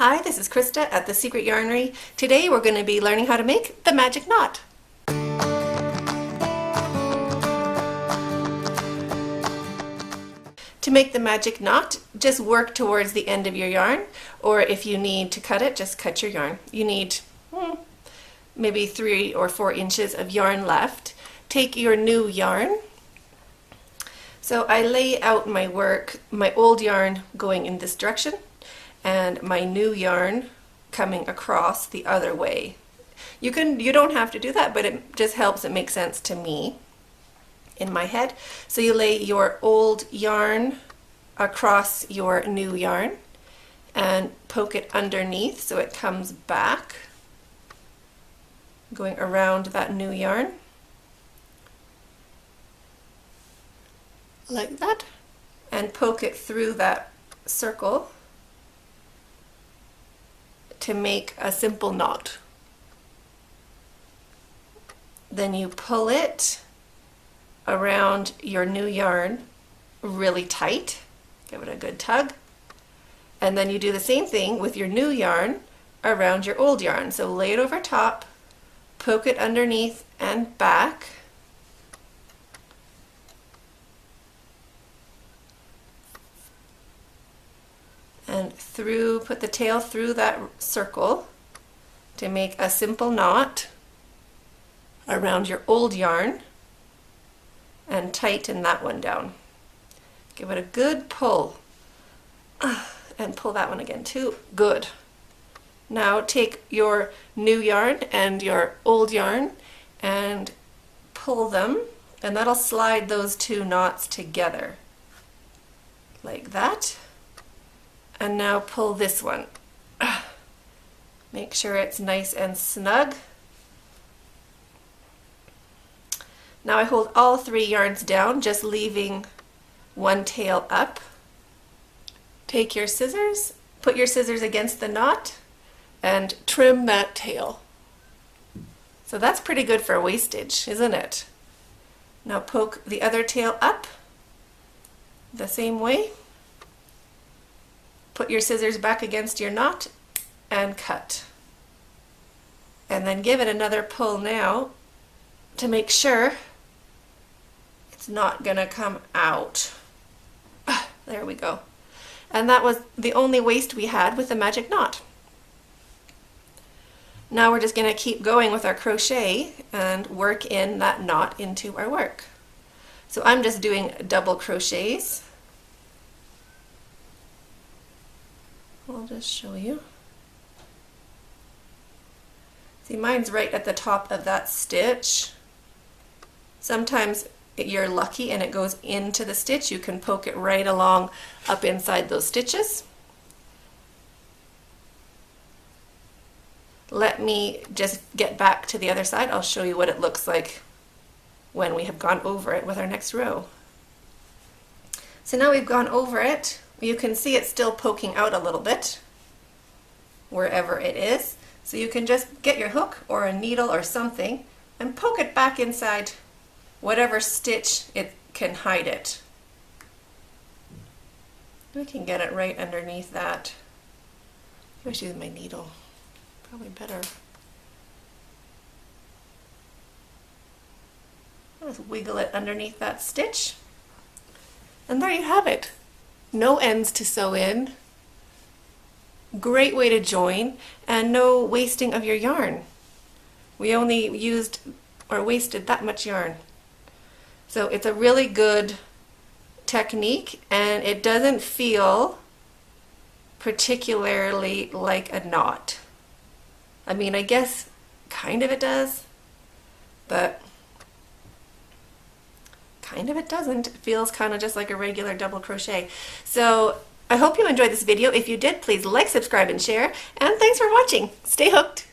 Hi, this is Krista at The Secret Yarnery. Today we're going to be learning how to make the magic knot. To make the magic knot, just work towards the end of your yarn, or if you need to cut it, just cut your yarn. You need maybe 3 or 4 inches of yarn left. Take your new yarn. So I lay out my work, my old yarn going in this direction, and my new yarn coming across the other way. You don't have to do that, but it just helps. It makes sense to me in my head. So you lay your old yarn across your new yarn and poke it underneath so it comes back, going around that new yarn like that, and poke it through that circle to make a simple knot. Then you pull it around your new yarn really tight, give it a good tug, and then you do the same thing with your new yarn around your old yarn. So lay it over top, poke it underneath and back, and through, put the tail through that circle to make a simple knot around your old yarn, and tighten that one down. Give it a good pull, and pull that one again too. Good. Now take your new yarn and your old yarn and pull them, and that'll slide those 2 knots together like that. And now pull this one. Make sure it's nice and snug. Now I hold all 3 yarns down, just leaving one tail up. Take your scissors, put your scissors against the knot, and trim that tail. So that's pretty good for wastage, isn't it? Now poke the other tail up the same way. Put your scissors back against your knot and cut. And then give it another pull now to make sure it's not gonna come out. There we go. And that was the only waste we had with the magic knot. Now we're just gonna keep going with our crochet and work in that knot into our work. So I'm just doing double crochets. I'll just show you. See, mine's right at the top of that stitch. Sometimes you're lucky and it goes into the stitch. You can poke it right along up inside those stitches. Let me just get back to the other side. I'll show you what it looks like when we have gone over it with our next row. So now we've gone over it. You can see it's still poking out a little bit wherever it is. So you can just get your hook or a needle or something and poke it back inside whatever stitch it can hide it. We can get it right underneath that. I wish I used my needle. Probably better. Just wiggle it underneath that stitch. And there you have it. No ends to sew in. Great way to join, and no wasting of your yarn. We only used or wasted that much yarn. So it's a really good technique, and it doesn't feel particularly like a knot. I mean, I guess kind of it does, but kind of it doesn't. It feels kind of just like a regular double crochet. So I hope you enjoyed this video. If you did, please like, subscribe, and share. And thanks for watching. Stay hooked.